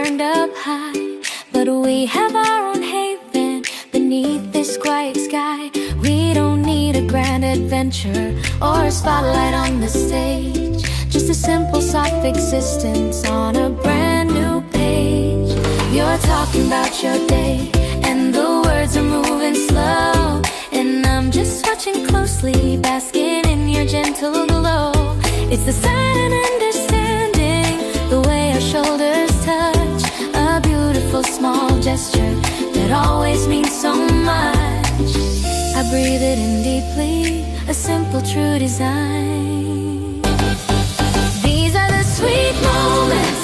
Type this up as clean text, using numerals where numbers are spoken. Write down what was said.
burned up high, but we have our own haven beneath this quiet sky. We don't need a grand adventure or a spotlight on the stage, just a simple soft existence on a brand new page. You're talking about your day and the words are moving slow, and I'm just watching closely, basking in your gentle glow. It's the silent understanding, the way our shoulders touch, a beautiful small gesture that always means so much. I breathe it in deeply, a simple true design. These are the sweet moments